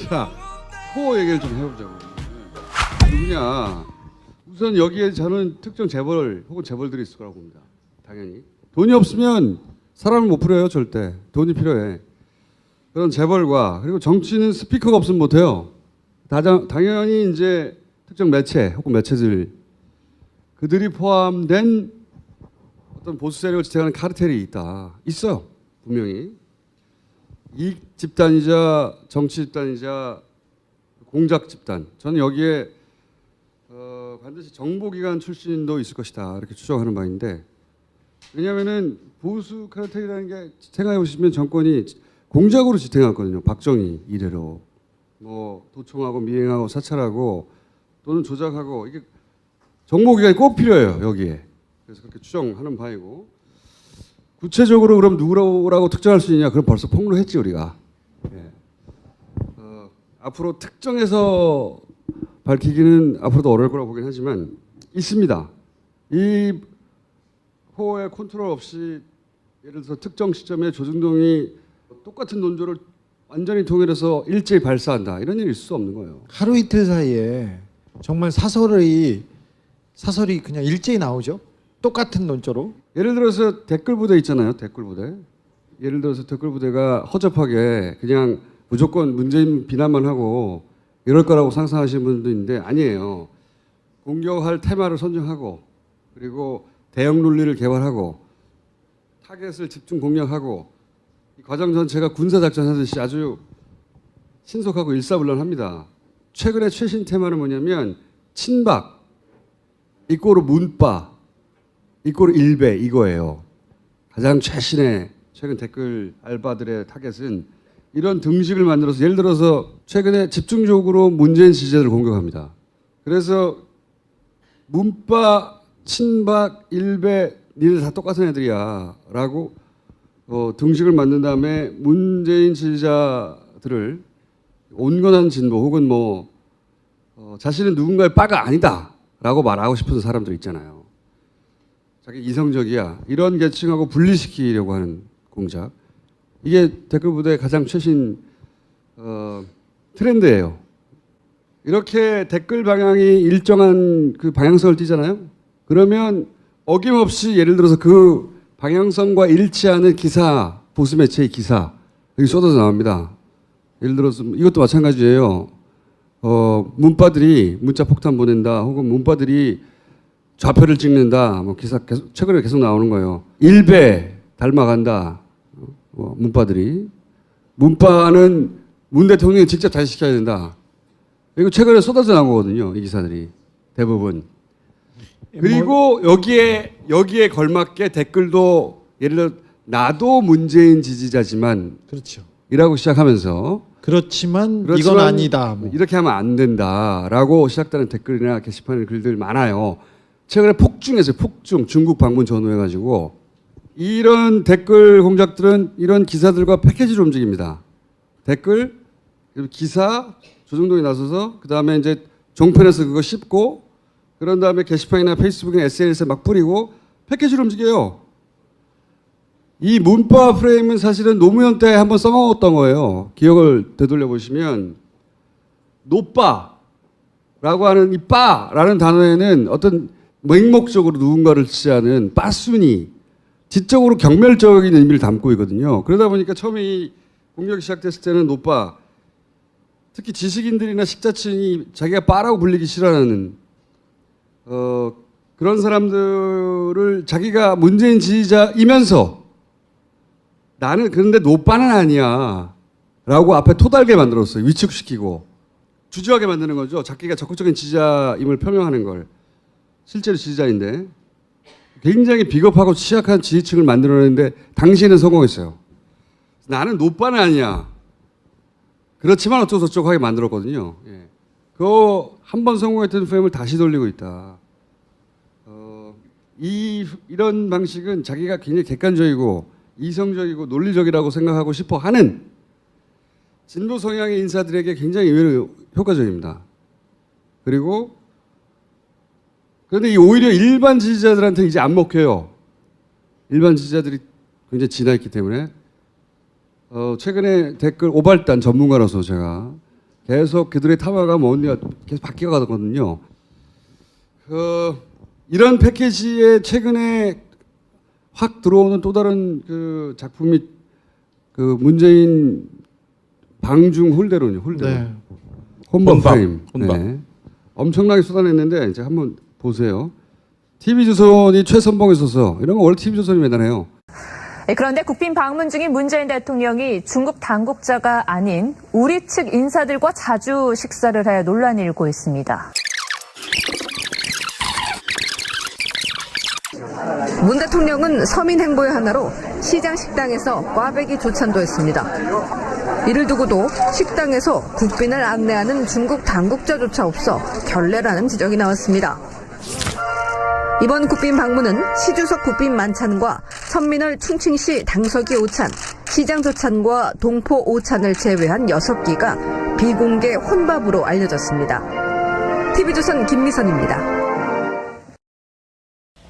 자, 호 얘기를 좀 해보자고. 누구냐? 우선 여기에 저는 특정 재벌 혹은 재벌들이 있을 거라고 봅니다. 당연히. 돈이 없으면 사람을 못 풀어요, 절대. 돈이 필요해. 그런 재벌과 그리고 정치는 스피커가 없으면 못해요. 당연히 이제 특정 매체 혹은 매체들 그들이 포함된 어떤 보수 세력을 지탱하는 카르텔이 있어요. 분명히. 이익 집단이자 정치 집단이자 공작 집단. 저는 여기에 반드시 정보기관 출신도 있을 것이다 이렇게 추정하는 바인데, 왜냐하면은 보수 카르텔이라는 게 생각해 보시면 정권이 공작으로 지탱했거든요. 박정희 이래로 뭐 도청하고 미행하고 사찰하고 또는 조작하고, 이게 정보기관이 꼭 필요해요 여기에. 그래서 그렇게 추정하는 바이고, 구체적으로 그럼 누구라고 특정할 수 있냐? 그럼 벌써 폭로했지 우리가. 예. 앞으로 특정해서 밝히기는 앞으로도 어려울 거라고 보긴 하지만 있습니다. 이 호의 컨트롤 없이 예를 들어서 특정 시점에 조중동이 똑같은 논조를 완전히 통일해서 일제히 발사한다, 이런 일이 있을 수 없는 거예요. 하루 이틀 사이에 정말 사설이 그냥 일제히 나오죠. 똑같은 논조로. 예를 들어서 댓글 부대 있잖아요. 댓글 부대. 예를 들어서 댓글 부대가 허접하게 그냥 무조건 문재인 비난만 하고 이럴 거라고 상상하시는 분도 있는데 아니에요. 공격할 테마를 선정하고 그리고 대형 논리를 개발하고 타겟을 집중 공략하고 이 과정 전체가 군사작전 하듯이 아주 신속하고 일사불란합니다. 최근에 최신 테마는 뭐냐면 친박, 이꼬르 문바, 이꼬르 일배, 이거예요. 가장 최근 댓글 알바들의 타겟은 이런 등식을 만들어서, 예를 들어서 최근에 집중적으로 문재인 지지자들을 공격합니다. 그래서 문바, 친박, 일배, 니들 다 똑같은 애들이야 라고 등식을 만든 다음에 문재인 지지자들을 온건한 진보 혹은 자신은 누군가의 빠가 아니다 라고 말하고 싶은 사람들 있잖아요. 자기 이성적이야, 이런 계층하고 분리시키려고 하는 공작. 이게 댓글 부대의 가장 최신 트렌드예요. 이렇게 댓글 방향이 일정한 그 방향성을 띠잖아요. 그러면 어김없이 예를 들어서 그 방향성과 일치하는 기사, 보수 매체의 기사 여기 쏟아져 나옵니다. 예를 들어서 이것도 마찬가지예요. 문바들이 문자 폭탄 보낸다, 혹은 문바들이 좌표를 찍는다, 기사 최근에 계속 나오는 거예요. 일배 닮아간다. 문바들이. 문바는 문 대통령이 직접 다시시켜야 된다. 이거 최근에 쏟아져 나온 거거든요. 이 기사들이 대부분. 그리고 여기에 걸맞게 댓글도 예를 들어 나도 문재인 지지자지만 그렇죠. 이라고 시작하면서 그렇지만 이건 아니다. 이렇게 하면 안 된다라고 시작되는 댓글이나 게시판에 글들 많아요. 최근에 폭증했어요. 폭증. 중국 방문 전후해가지고 이런 댓글 공작들은 이런 기사들과 패키지로 움직입니다. 댓글, 그리고 기사, 조중동이 나서서 그 다음에 이제 종편에서 그거 씹고 그런 다음에 게시판이나 페이스북이나 SNS에 막 뿌리고 패키지로 움직여요. 이 문바 프레임은 사실은 노무현 때 한번 써먹었던 거예요. 기억을 되돌려 보시면 노빠라고 하는 이 빠라는 단어에는 어떤 맹목적으로 누군가를 지지하는 빠순이 지적으로 경멸적인 의미를 담고 있거든요. 그러다 보니까 처음에 이 공격이 시작됐을 때는 노빠, 특히 지식인들이나 식자층이 자기가 빠라고 불리기 싫어하는 그런 사람들을 자기가 문재인 지지자이면서 나는 그런데 노빠는 아니야 라고 앞에 토달게 만들었어요. 위축시키고 주저하게 만드는 거죠. 자기가 적극적인 지지자임을 표명하는 걸. 실제로 지지자인데 굉장히 비겁하고 취약한 지지층을 만들어내는데 당시에는 성공했어요. 나는 노빠는 아니야. 그렇지만 어쩌고저쩌고 하게 만들었거든요. 예. 그거 한 번 성공했던 프레임을 다시 돌리고 있다. 이런 방식은 자기가 굉장히 객관적이고 이성적이고 논리적이라고 생각하고 싶어 하는 진보 성향의 인사들에게 굉장히 의외로 효과적입니다. 그리고 그런데 오히려 일반 지지자들한테 이제 안 먹혀요. 일반 지지자들이 굉장히 진화했기 때문에 최근에 댓글 오발단 전문가로서 제가 계속 그들의 탐화가 뭔가 계속 바뀌어가거든요. 이런 패키지에 최근에 확 들어오는 또 다른 그 작품이 그 문재인 방중 홀대론이요. 홀대론. 네. 혼밥 프레임. 혼밥. 네. 엄청나게 쏟아냈는데 이제 한번 보세요. TV조선이 최선봉에 서서 이런 거 원래 TV조선이 맨날 해요. 그런데 국빈 방문 중인 문재인 대통령이 중국 당국자가 아닌 우리 측 인사들과 자주 식사를 해 논란이 일고 있습니다. 문 대통령은 서민 행보의 하나로 시장 식당에서 꽈배기 조찬도 했습니다. 이를 두고도 식당에서 국빈을 안내하는 중국 당국자조차 없어 결례라는 지적이 나왔습니다. 이번 국빈 방문은 시주석 국빈 만찬과 선민월 충칭시 당서기 오찬, 시장 조찬과 동포 오찬을 제외한 6끼가 비공개 혼밥으로 알려졌습니다. TV조선 김미선입니다.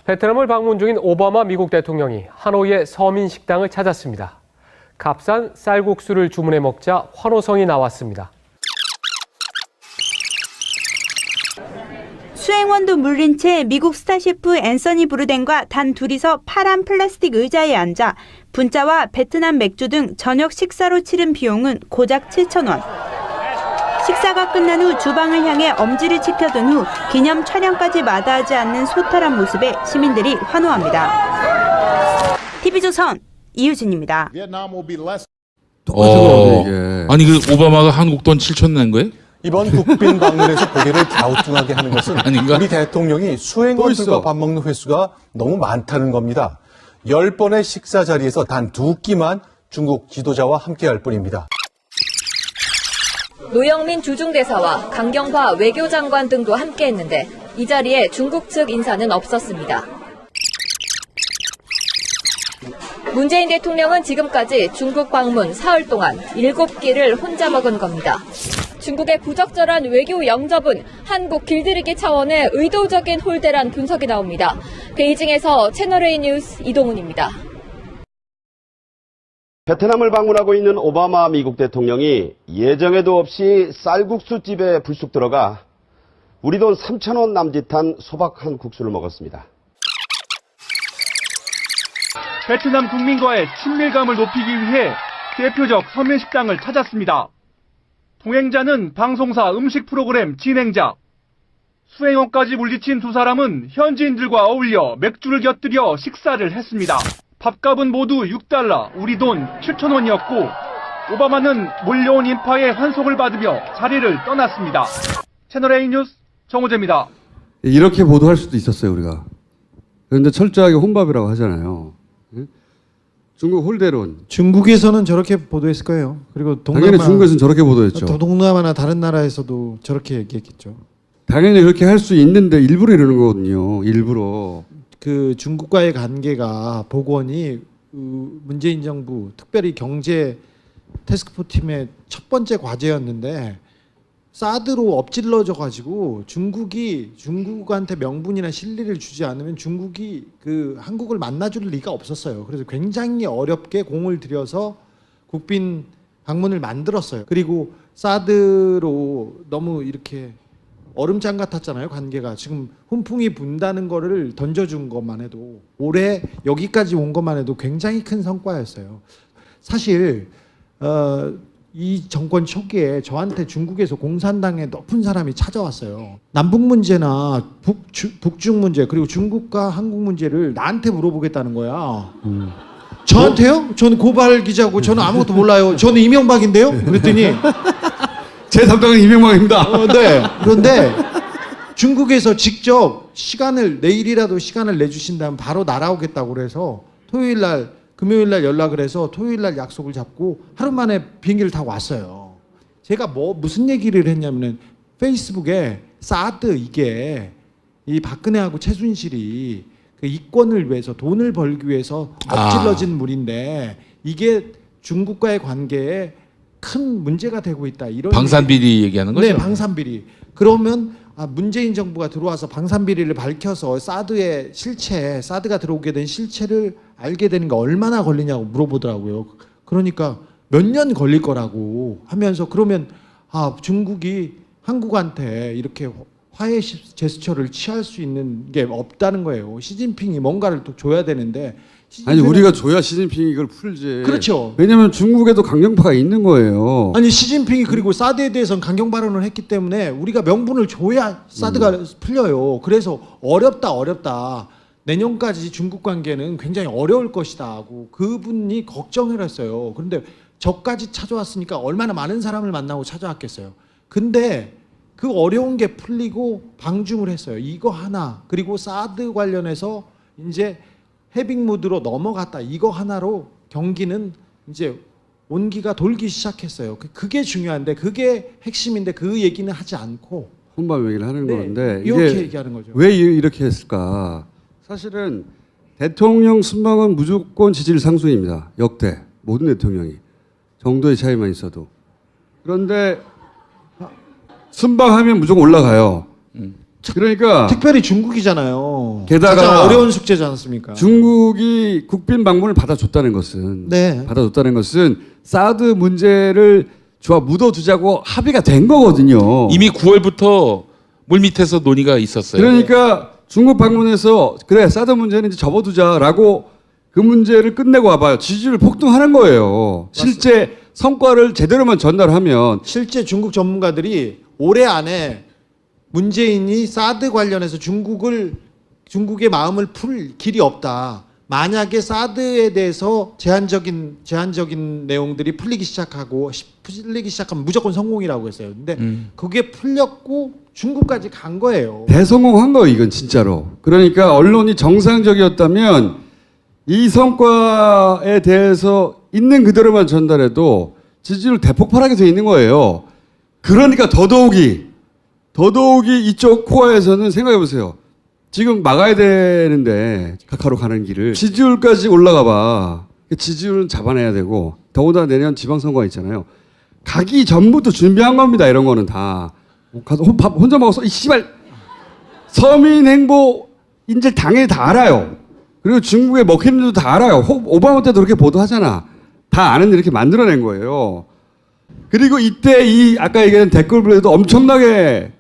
베트남을 방문 중인 오바마 미국 대통령이 하노이의 서민 식당을 찾았습니다. 값싼 쌀국수를 주문해 먹자 환호성이 나왔습니다. 수행원도 물린 채 미국 스타 셰프 앤서니 브루덴과 단 둘이서 파란 플라스틱 의자에 앉아 분짜와 베트남 맥주 등 저녁 식사로 치른 비용은 고작 7,000원. 식사가 끝난 후 주방을 향해 엄지를 치켜둔 후 기념 촬영까지 마다하지 않는 소탈한 모습에 시민들이 환호합니다. TV조선 이유진입니다. 똑같은 거 이게. 아니 그 오바마가 한국 돈 7천 낸 거예요? 이번 국빈 방문에서 고개를 갸우뚱하게 하는 것은 아닌가? 우리 대통령이 수행원들과 밥 먹는 횟수가 너무 많다는 겁니다. 10번의 식사 자리에서 단 2끼만 중국 지도자와 함께할 뿐입니다. 노영민 주중대사와 강경화 외교장관 등도 함께했는데 이 자리에 중국 측 인사는 없었습니다. 문재인 대통령은 지금까지 중국 방문 사흘 동안 7끼를 혼자 먹은 겁니다. 중국의 부적절한 외교 영접은 한국 길들이기 차원의 의도적인 홀대란 분석이 나옵니다. 베이징에서 채널A 뉴스 이동훈입니다. 베트남을 방문하고 있는 오바마 미국 대통령이 예정에도 없이 쌀국수 집에 불쑥 들어가 우리 돈 3,000원 남짓한 소박한 국수를 먹었습니다. 베트남 국민과의 친밀감을 높이기 위해 대표적 서민식당을 찾았습니다. 동행자는 방송사 음식 프로그램 진행자. 수행원까지 물리친 두 사람은 현지인들과 어울려 맥주를 곁들여 식사를 했습니다. 밥값은 모두 $6, 우리 돈 7,000원이었고 오바마는 몰려온 인파의 환송을 받으며 자리를 떠났습니다. 채널A 뉴스 정우재입니다. 이렇게 보도할 수도 있었어요 우리가. 그런데 철저하게 혼밥이라고 하잖아요. 중국 홀대론. 중국에서는 저렇게 보도했을 거예요. 그리고 당연히 중국에서는 저렇게 보도했죠. 동남아나 다른 나라에서도 저렇게 얘기했겠죠. 당연히 그렇게 할 수 있는데 일부러 이러는 거거든요. 일부러. 그 중국과의 관계가 복원이 문재인 정부 특별히 경제 태스크포스 팀의 첫 번째 과제였는데 사드로 엎질러져 가지고 중국한테 명분이나 실리를 주지 않으면 중국이 그 한국을 만나줄 리가 없었어요. 그래서 굉장히 어렵게 공을 들여서 국빈 방문을 만들었어요. 그리고 사드로 너무 이렇게 얼음장 같았잖아요. 관계가 지금 훈풍이 분다는 거를 던져준 것만 해도 올해 여기까지 온 것만 해도 굉장히 큰 성과였어요. 사실 이 정권 초기에 저한테 중국에서 공산당의 높은 사람이 찾아왔어요. 남북 문제나 북중 문제 그리고 중국과 한국 문제를 나한테 물어보겠다는 거야. 저한테요? 저는 고발 기자고 저는 아무것도 몰라요. 저는 이명박인데요? 그랬더니 제 담당은 이명박입니다. 네. 그런데 중국에서 직접 내일이라도 시간을 내주신다면 바로 날아오겠다고 그래서 금요일 날 연락을 해서 토요일 날 약속을 잡고 하루 만에 비행기를 타고 왔어요. 제가 무슨 얘기를 했냐면은 페이스북에 사드 이게 이 박근혜하고 최순실이 그 이권을 위해서 돈을 벌기 위해서 엎질러진 물인데 이게 중국과의 관계에 큰 문제가 되고 있다. 이런 방산비리 얘기하는 거죠? 네, 방산비리. 그러면 문재인 정부가 들어와서 방산비리를 밝혀서 사드의 실체, 사드가 들어오게 된 실체를 알게 되는 게 얼마나 걸리냐고 물어보더라고요. 그러니까 몇 년 걸릴 거라고 하면서 그러면 중국이 한국한테 이렇게 화해 제스처를 취할 수 있는 게 없다는 거예요. 시진핑이 뭔가를 또 줘야 되는데 아니 우리가 줘야 시진핑이 이걸 풀지. 그렇죠. 왜냐하면 중국에도 강경파가 있는 거예요. 아니 시진핑이 그리고 사드에 대해서는 강경 발언을 했기 때문에 우리가 명분을 줘야 사드가 풀려요. 그래서 어렵다. 내년까지 중국 관계는 굉장히 어려울 것이다 하고 그분이 걱정을 했어요. 그런데 저까지 찾아왔으니까 얼마나 많은 사람을 만나고 찾아왔겠어요. 근데 그 어려운 게 풀리고 방중을 했어요. 이거 하나 그리고 사드 관련해서 이제 해빙 모드로 넘어갔다. 이거 하나로 경기는 이제 온기가 돌기 시작했어요. 그게 중요한데 그게 핵심인데 그 얘기는 하지 않고 혼밥 얘기를 하는 건데 이렇게 이게 얘기하는 거죠. 왜 이렇게 했을까? 사실은 대통령 순방은 무조건 지지율 상승입니다. 역대 모든 대통령이 정도의 차이만 있어도. 그런데 순방하면 무조건 올라가요. 그러니까 특별히 중국이잖아요. 게다가 가장 어려운 숙제지 않습니까? 중국이 국빈 방문을 받아줬다는 것은 사드 문제를 묻어두자고 합의가 된 거거든요. 이미 9월부터 물 밑에서 논의가 있었어요. 그러니까 중국 방문해서 그래 사드 문제는 이제 접어두자라고 그 문제를 끝내고 와봐요. 지지율 폭등하는 거예요. 실제 성과를 제대로만 전달하면. 실제 중국 전문가들이 올해 안에 문재인이 사드 관련해서 중국의 마음을 풀 길이 없다. 만약에 사드에 대해서 제한적인 내용들이 풀리기 시작하면 무조건 성공이라고 했어요. 근데 그게 풀렸고 중국까지 간 거예요. 대성공한 거예요, 이건 진짜로. 그러니까 언론이 정상적이었다면 이 성과에 대해서 있는 그대로만 전달해도 지지율 대폭발하게 돼 있는 거예요. 그러니까 더더욱이 이쪽 코어에서는 생각해 보세요. 지금 막아야 되는데 카카로 가는 길을 지지율까지 올라가 봐. 지지율은 잡아내야 되고 더군다나 내년 지방선거가 있잖아요. 가기 전부터 준비한 겁니다. 이런 거는 다. 가서 밥 혼자 먹어서 이 씨발 서민 행보 인질 당연히 다 알아요. 그리고 중국의 먹히는지도 다 알아요. 오바마 때도 그렇게 보도하잖아. 다 아는데 이렇게 만들어낸 거예요. 그리고 이때 이 아까 얘기한 댓글 블레도 엄청나게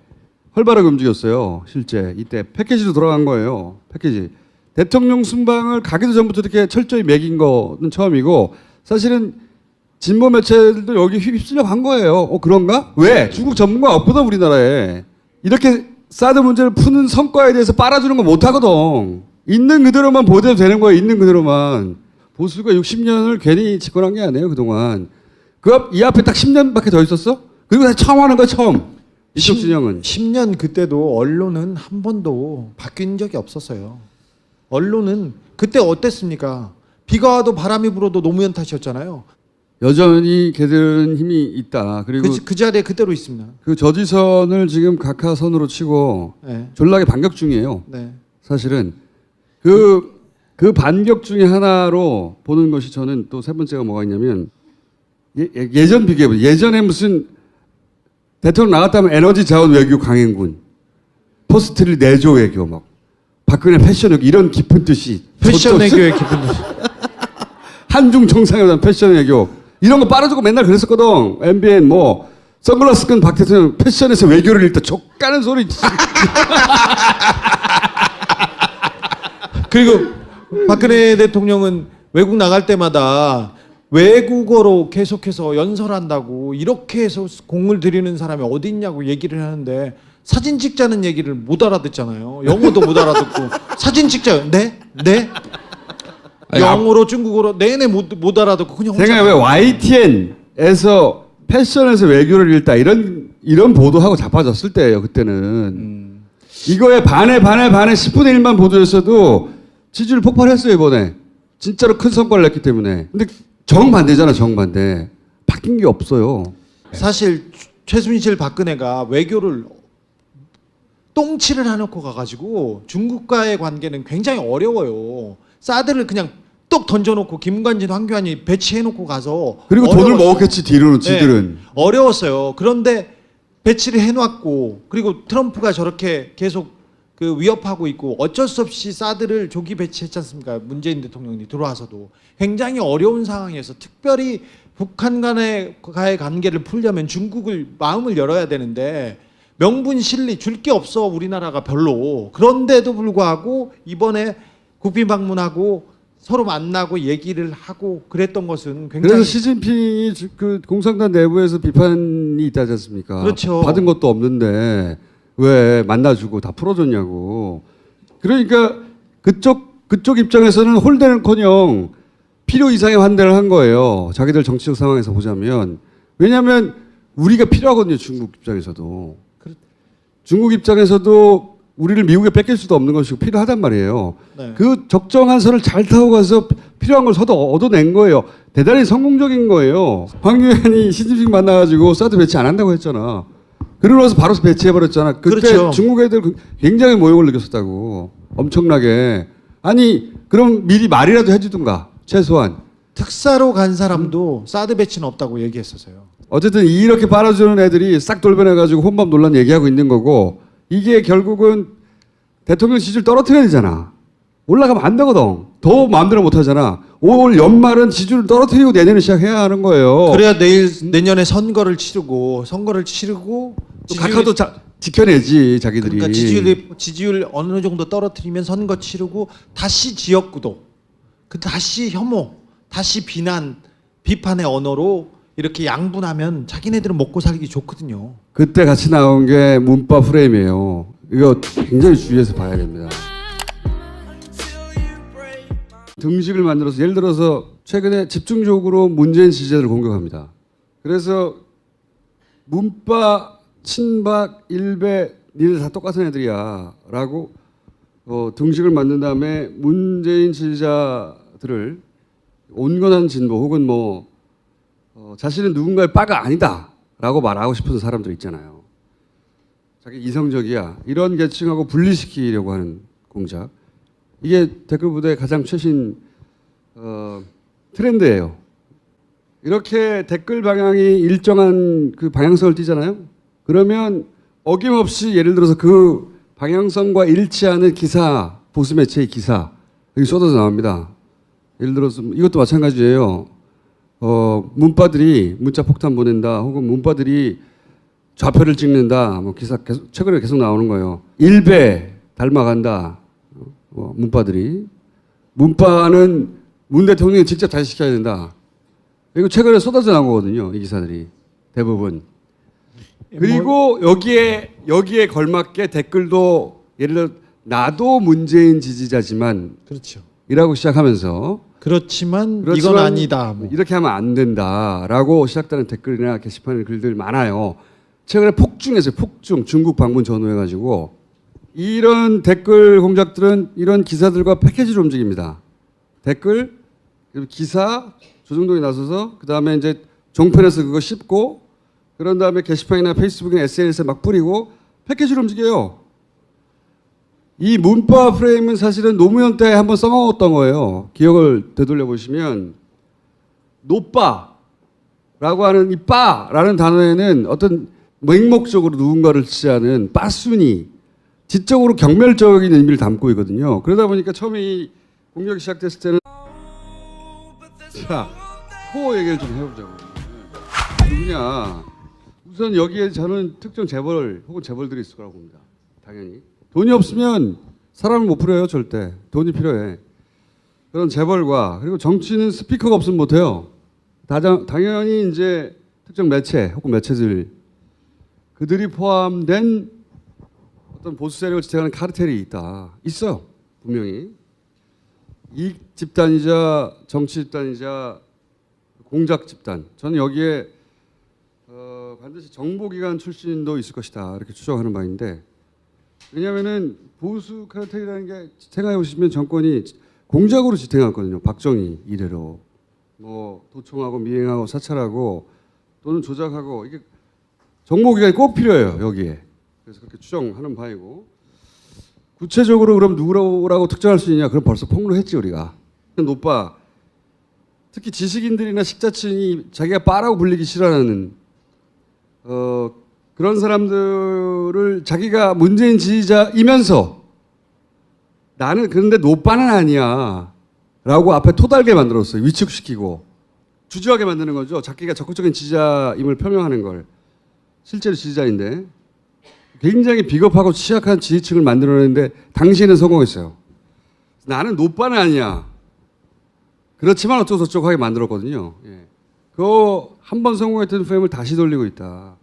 활발하게 움직였어요. 실제 이때 패키지로 돌아간 거예요. 패키지. 대통령 순방을 가기도 전부터 이렇게 철저히 매긴 거는 처음이고 사실은 진보 매체들도 여기 휩쓸려 간 거예요. 그런가? 왜? 중국 전문가 없거든 우리나라에. 이렇게 사드 문제를 푸는 성과에 대해서 빨아주는 거 못하거든. 있는 그대로만 보도해도 되는 거예요. 있는 그대로만. 보수가 60년을 괜히 집권한 게 아니에요. 그동안. 이 앞에 딱 10년밖에 더 있었어? 그리고 다시 처음 하는 거야. 처음. 이쪽 진영은 10년 그때도 언론은 한 번도 바뀐 적이 없었어요. 언론은 그때 어땠습니까? 비가 와도 바람이 불어도 노무현 탓이었잖아요. 여전히 걔들은 힘이 있다. 그리고 그 자리에 그대로 있습니다. 그 저지선을 지금 각하선으로 치고 네. 졸라게 반격 중이에요. 네. 사실은 그 반격 중에 하나로 보는 것이 저는 또 세 번째가 뭐가 있냐면 예전 비교해보세요. 예전에 무슨 대통령 나갔다면 에너지 자원 외교 강행군, 포스트를 내조 외교 막 박근혜 패션 외교 이런 깊은 뜻이 패션 외교의 깊은 뜻. 한중 정상회담 패션 외교 이런 거 빨아주고 맨날 그랬었거든. MBN 뭐 선글라스 끈 박 대통령 패션에서 외교를 읽다 족가는 소리. 그리고 박근혜 대통령은 외국 나갈 때마다 외국어로 계속해서 연설한다고 이렇게 해서 공을 들이는 사람이 어디 있냐고 얘기를 하는데 사진 찍자는 얘기를 못 알아듣잖아요. 영어도 못 알아듣고 사진 찍자 네? 영어로 중국어로 내내 못 알아듣고 그냥 제가 왜 YTN에서 패션에서 외교를 읽다 이런 보도하고 자빠졌을 때예요. 그때는 이거에 반에 10분의 1만 보도했어도 지지율 폭발했어요. 이번에 진짜로 큰 성과를 냈기 때문에. 근데 정반대잖아. 정반대. 바뀐 게 없어요. 사실 최순실 박근혜가 외교를 똥칠을 해놓고 가가지고 중국과의 관계는 굉장히 어려워요. 사드를 그냥 똑 던져놓고 김관진, 황교안이 배치해놓고 가서 그리고 돈을 먹었겠지 뒤로는 지들은. 네, 어려웠어요. 그런데 배치를 해놨고 그리고 트럼프가 저렇게 계속 그 위협하고 있고 어쩔 수 없이 사드를 조기 배치했지 않습니까? 문재인 대통령이 들어와서도 굉장히 어려운 상황에서 특별히 북한 간의 관계를 풀려면 중국을 마음을 열어야 되는데 명분실리 줄 게 없어 우리나라가 별로. 그런데도 불구하고 이번에 국빈 방문하고 서로 만나고 얘기를 하고 그랬던 것은 굉장히 그래서 시진핑이 그 공산당 내부에서 비판이 있다지 않습니까? 그렇죠. 받은 것도 없는데 왜 만나주고 다 풀어줬냐고. 그러니까 그쪽 입장에서는 홀대는커녕 필요 이상의 환대를 한 거예요. 자기들 정치적 상황에서 보자면. 왜냐하면 우리가 필요하거든요. 중국 입장에서도. 중국 입장에서도 우리를 미국에 뺏길 수도 없는 것이고 필요하단 말이에요. 네. 그 적정한 선을 잘 타고 가서 필요한 걸 얻어낸 거예요. 대단히 성공적인 거예요. 황교안이 시진핑 만나가지고 사드 배치 안 한다고 했잖아. 그러고 나서 바로 배치해버렸잖아. 그때 그렇죠. 중국 애들 굉장히 모욕을 느꼈었다고. 엄청나게. 아니 그럼 미리 말이라도 해주든가 최소한. 특사로 간 사람도 사드 배치는 없다고 얘기했었어요. 어쨌든 이렇게 빨아주는 애들이 싹 돌변해가지고 혼밥 논란 얘기하고 있는 거고 이게 결국은 대통령 지지율 떨어뜨려야 되잖아. 올라가면 안 되거든. 더 마음대로 못 하잖아. 올 연말은 지지율 떨어뜨리고 내년에 시작해야 하는 거예요. 그래야 내년에 선거를 치르고 또 각하도 지켜내지 자기들이. 그러니까 지지율 어느 정도 떨어뜨리면 선거 치르고 다시 지역구도, 다시 혐오, 다시 비판의 언어로 이렇게 양분하면 자기네들은 먹고 살기 좋거든요. 그때 같이 나온 게 문파 프레임이에요. 이거 굉장히 주의해서 봐야 됩니다. 등식을 만들어서 예를 들어서 최근에 집중적으로 문재인 지지자들을 공격합니다. 그래서 문파, 친박, 일배 니들 다 똑같은 애들이야 라고 등식을 만든 다음에 문재인 지지자들을 온건한 진보 혹은 자신은 누군가의 빠가 아니다 라고 말하고 싶은 사람들 있잖아요. 자기 이성적이야. 이런 계층하고 분리시키려고 하는 공작. 이게 댓글 부대의 가장 최신 트렌드예요. 이렇게 댓글 방향이 일정한 그 방향성을 띠잖아요. 그러면 어김없이 예를 들어서 그 방향성과 일치하는 기사, 보수 매체의 기사 여기 쏟아져 나옵니다. 예를 들어서 이것도 마찬가지예요. 문파들이 문자 폭탄 보낸다 혹은 문파들이 좌표를 찍는다 기사 최근에 계속 나오는 거예요. 일배 닮아간다. 문파는 문 대통령이 직접 다시 시켜야 된다. 이거 최근에 쏟아져 나온 거거든요. 이 기사들이 대부분. 그리고 여기에 걸맞게 댓글도 예를 들어 나도 문재인 지지자지만 그렇죠. 이라고 시작하면서 그렇지만 이건 아니다. 이렇게 하면 안 된다라고 시작되는 댓글이나 게시판에 글들 많아요. 최근에 폭증했어요. 중국 방문 전후해가지고 이런 댓글 공작들은 이런 기사들과 패키지로 움직입니다. 댓글, 그리고 기사, 조정동이 나서서 그 다음에 이제 종편에서 그거 씹고 그런 다음에 게시판이나 페이스북이나 SNS에 막 뿌리고 패키지로 움직여요. 이 문파 프레임은 사실은 노무현 때 한번 써먹었던 거예요. 기억을 되돌려 보시면 노빠라고 하는 이 빠라는 단어에는 어떤 맹목적으로 누군가를 지지하는 빠순이 지적으로 경멸적인 의미를 담고 있거든요. 그러다 보니까 처음에 이 공격이 시작됐을 때는 자, 코 얘기를 좀 해보자고. 누구냐? 우선 여기에 저는 특정 재벌 혹은 재벌들이 있을 거라고 봅니다. 당연히. 돈이 없으면 사람을 못 풀어요. 절대. 돈이 필요해. 그런 재벌과 그리고 정치는 스피커가 없으면 못해요. 당연히 이제 특정 매체 혹은 매체들 그들이 포함된 어떤 보수 세력을 지탱하는 카르텔이 있어요. 분명히. 이익 집단이자 정치 집단이자 공작 집단. 저는 여기에 반드시 정보기관 출신도 있을 것이다 이렇게 추정하는 바인데 왜냐하면은 보수 카르텔이라는 게 생각해 보시면 정권이 공작으로 지탱했거든요. 박정희 이래로 도청하고 미행하고 사찰하고 또는 조작하고 이게 정보기관이 꼭 필요해요 여기에. 그래서 그렇게 추정하는 바이고 구체적으로 그럼 누구라고 특정할 수 있냐? 그럼 벌써 폭로했지 우리가. 노빠 특히 지식인들이나 식자층이 자기가 빠라고 불리기 싫어하는 그런 사람들을 자기가 문재인 지지자이면서 나는 그런데 노빠는 아니야 라고 앞에 토달게 만들었어요. 위축시키고 주저하게 만드는 거죠. 자기가 적극적인 지지자임을 표명하는 걸. 실제로 지지자인데 굉장히 비겁하고 취약한 지지층을 만들어내는데 당시에는 성공했어요. 나는 노빠는 아니야. 그렇지만 어쩌고저쩌고 하게 만들었거든요. 예. 그거 한 번 성공했던 프레임을 다시 돌리고 있다.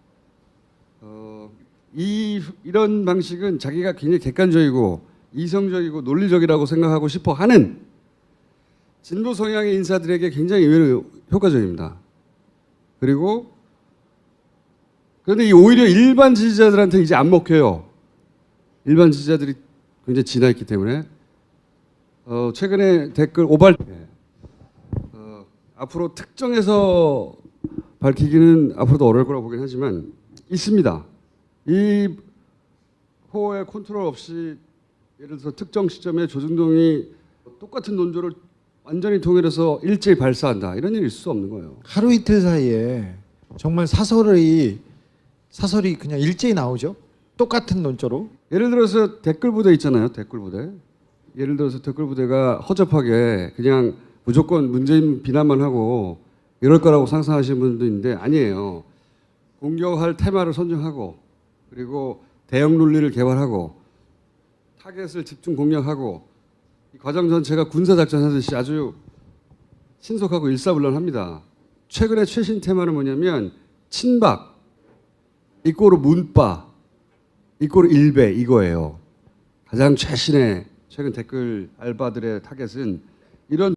이런 방식은 자기가 굉장히 객관적이고 이성적이고 논리적이라고 생각하고 싶어 하는 진보 성향의 인사들에게 굉장히 의외로 효과적입니다. 그리고 그런데 오히려 일반 지지자들한테 이제 안 먹혀요. 일반 지지자들이 굉장히 진화 있기 때문에 최근에 댓글 오발 앞으로 특정해서 밝히기는 앞으로도 어려울 거라고 보긴 하지만 있습니다. 이 호의 컨트롤 없이 예를 들어서 특정 시점에 조중동이 똑같은 논조를 완전히 통일해서 일제히 발사한다. 이런 일이 있을 수 없는 거예요. 하루 이틀 사이에 정말 사설이 그냥 일제히 나오죠. 똑같은 논조로. 예를 들어서 댓글 부대 있잖아요. 댓글 부대. 예를 들어서 댓글 부대가 허접하게 그냥 무조건 문재인 비난만 하고 이럴 거라고 상상하시는 분도 있는데 아니에요. 공격할 테마를 선정하고 그리고 대형 논리를 개발하고 타겟을 집중 공략하고 이 과정 전체가 군사작전 하듯이 아주 신속하고 일사불란합니다. 최근에 최신 테마는 뭐냐면 친박, 이꼬르 문바, 이꼬르 일배 이거예요. 가장 최신의 최근 댓글 알바들의 타겟은 이런